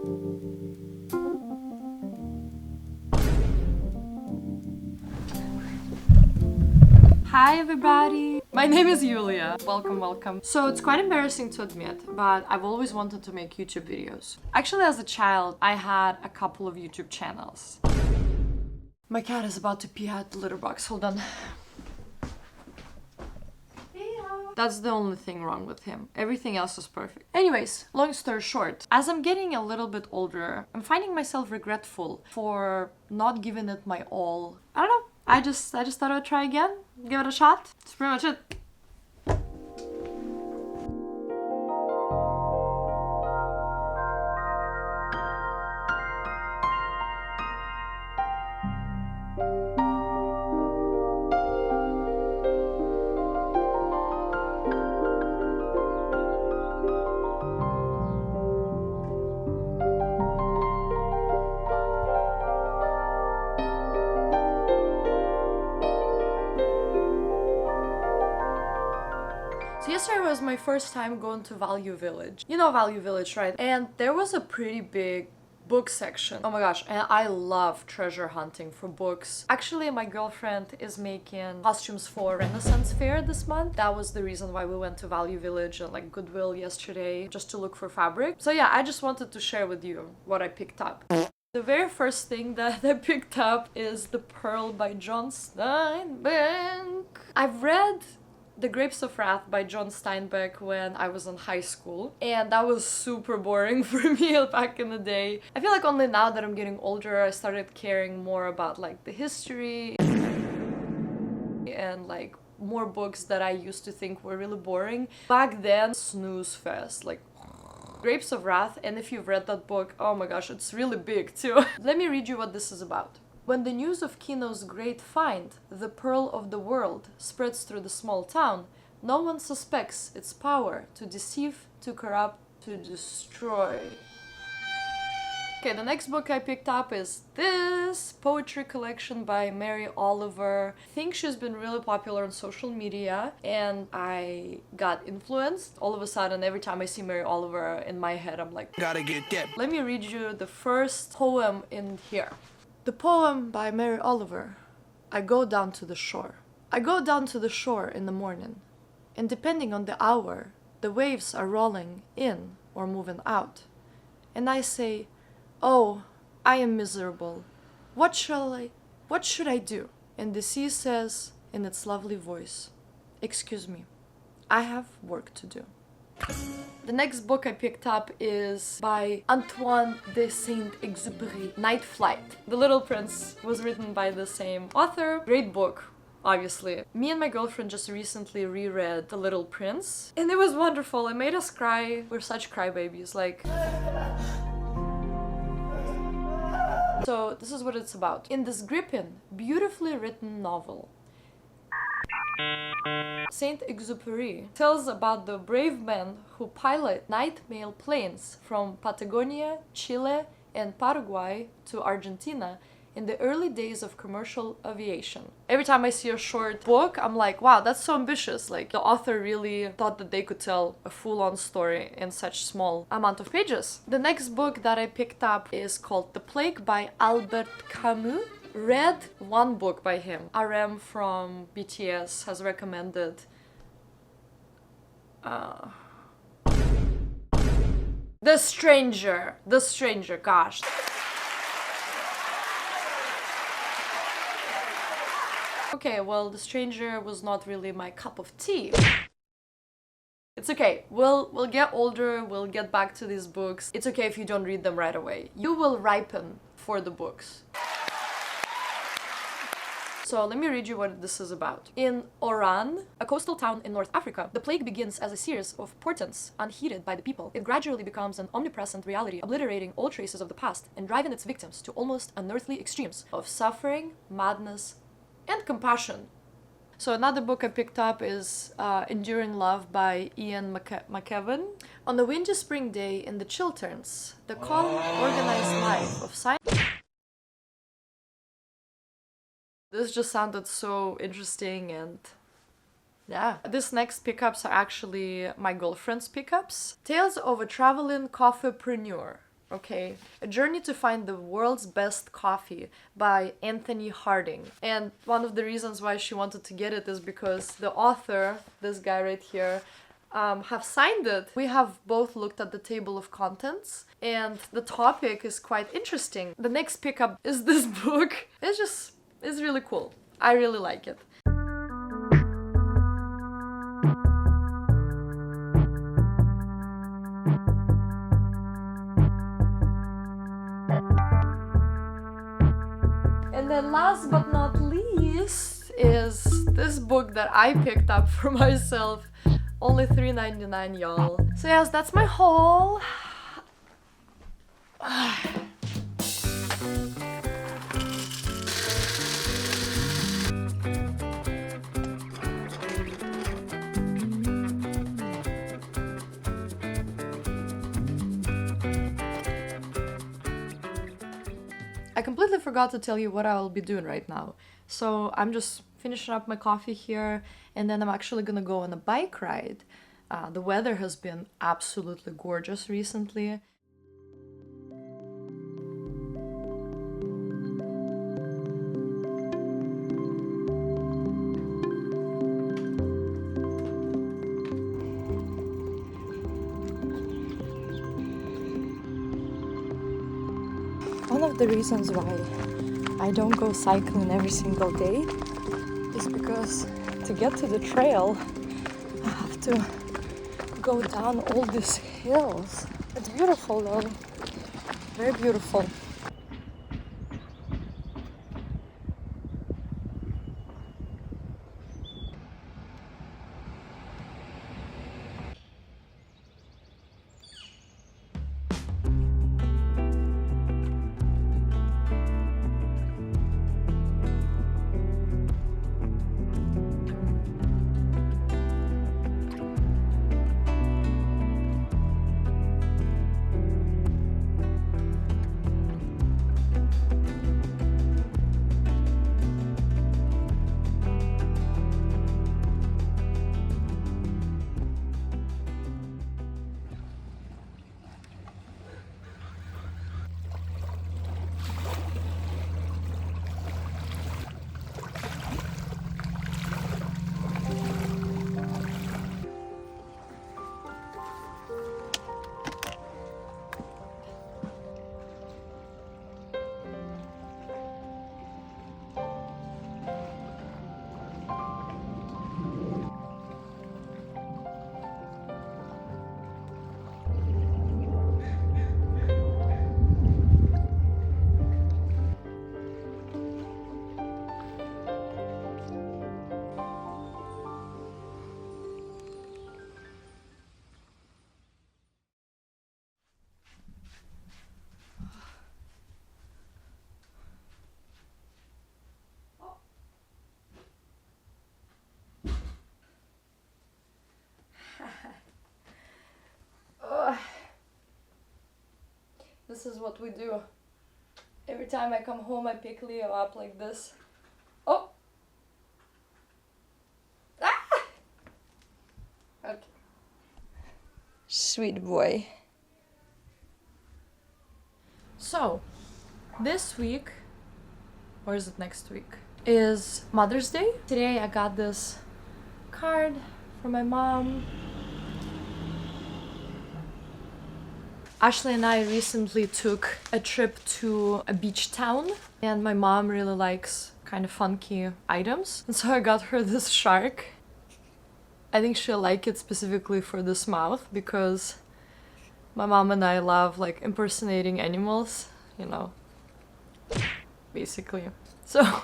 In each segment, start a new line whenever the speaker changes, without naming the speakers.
Hi everybody! My name is Yulia. Welcome. So it's quite embarrassing to admit, but I've always wanted to make YouTube videos. Actually, as a child, I had a couple of YouTube channels. My cat is about to pee out the litter box. Hold on. That's the only thing wrong with him. Everything else is perfect. Anyways, long story short, as I'm getting a little bit older, I'm finding myself regretful for not giving it my all. I don't know. I just thought I'd try again, give it a shot. That's pretty much it. So yesterday was my first time going to Value Village. You know Value Village, right? And there was a pretty big book section. Oh my gosh, and I love treasure hunting for books. Actually, my girlfriend is making costumes for Renaissance Fair this month. That was the reason why we went to Value Village and like Goodwill yesterday, just to look for fabric. So yeah, I just wanted to share with you what I picked up. The very first thing that I picked up is The Pearl by John Steinbeck. I've read The Grapes of Wrath by John Steinbeck when I was in high school, and that was super boring for me back in the day. I feel like only now that I'm getting older I started caring more about like the history and like more books that I used to think were really boring. Back then, snooze fest, like Grapes of Wrath, and if you've read that book, oh my gosh, it's really big too. Let me read you what this is about. When the news of Kino's great find, the Pearl of the World, spreads through the small town, no one suspects its power to deceive, to corrupt, to destroy. Okay, the next book I picked up is this poetry collection by Mary Oliver. I think she's been really popular on social media, and I got influenced. All of a sudden, every time I see Mary Oliver in my head, I'm like, gotta get that. Let me read you the first poem in here. The poem by Mary Oliver. I go down to the shore. I go down to the shore in the morning, and depending on the hour, the waves are rolling in or moving out. And I say, oh, I am miserable. What should I do? And the sea says in its lovely voice, excuse me, I have work to do. The next book I picked up is by Antoine de Saint-Exupéry, Night Flight. The Little Prince was written by the same author. Great book, obviously. Me and my girlfriend just recently reread The Little Prince, and it was wonderful. It made us cry. We're such crybabies, like... So this is what it's about. In this gripping, beautifully written novel, Saint-Exupéry tells about the brave men who pilot night mail planes from Patagonia, Chile, and Paraguay to Argentina in the early days of commercial aviation. Every time I see a short book, I'm like, wow, that's so ambitious. Like, the author really thought that they could tell a full-on story in such small amount of pages. The next book that I picked up is called The Plague by Albert Camus. Read one book by him. RM from BTS has recommended The Stranger, gosh. Okay, well, The Stranger was not really my cup of tea. It's okay, we'll get older, we'll get back to these books. It's okay if you don't read them right away. You will ripen for the books. So let me read you what this is about. In Oran, a coastal town in North Africa, the plague begins as a series of portents unheeded by the people. It gradually becomes an omnipresent reality, obliterating all traces of the past and driving its victims to almost unearthly extremes of suffering, madness, and compassion. So another book I picked up is Enduring Love by Ian McKevan. On the windy spring day in the Chilterns, the calm, organized life of science. This just sounded so interesting, and yeah. This next pickups are actually my girlfriend's pickups. Tales of a Traveling Coffeepreneur. Okay, A Journey to Find the World's Best Coffee by Anthony Harding. And one of the reasons why she wanted to get it is because the author, this guy right here, have signed it. We have both looked at the table of contents and the topic is quite interesting. The next pickup is this book. It's really cool. I really like it. And then last but not least is this book that I picked up for myself. Only $3.99, y'all. So yes, that's my haul. I completely forgot to tell you what I will be doing right now. So I'm just finishing up my coffee here, and then I'm actually gonna go on a bike ride. The weather has been absolutely gorgeous recently. One of the reasons why I don't go cycling every single day is because to get to the trail, I have to go down all these hills. It's beautiful though, very beautiful. This is what we do. Every time I come home, I pick Leo up like this. Oh! Ah! Okay. Sweet boy. So, this week, or is it next week, is Mother's Day. Today I got this card from my mom. Ashley and I recently took a trip to a beach town, and my mom really likes kind of funky items. And so I got her this shark. I think she'll like it specifically for this mouth, because my mom and I love like impersonating animals, you know, basically. So,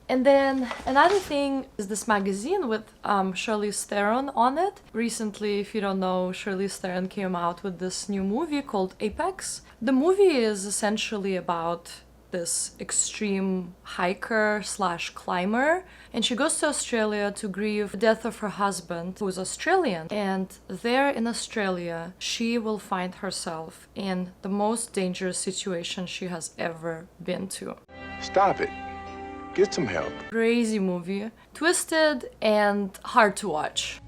and then another thing is this magazine with Charlize Theron on it. Recently, if you don't know, Charlize Theron came out with this new movie called Apex. The movie is essentially about this extreme hiker slash climber, and she goes to Australia to grieve the death of her husband, who is Australian. And there in Australia, she will find herself in the most dangerous situation she has ever been to.
Stop it. Get some help.
Crazy movie, twisted and hard to watch.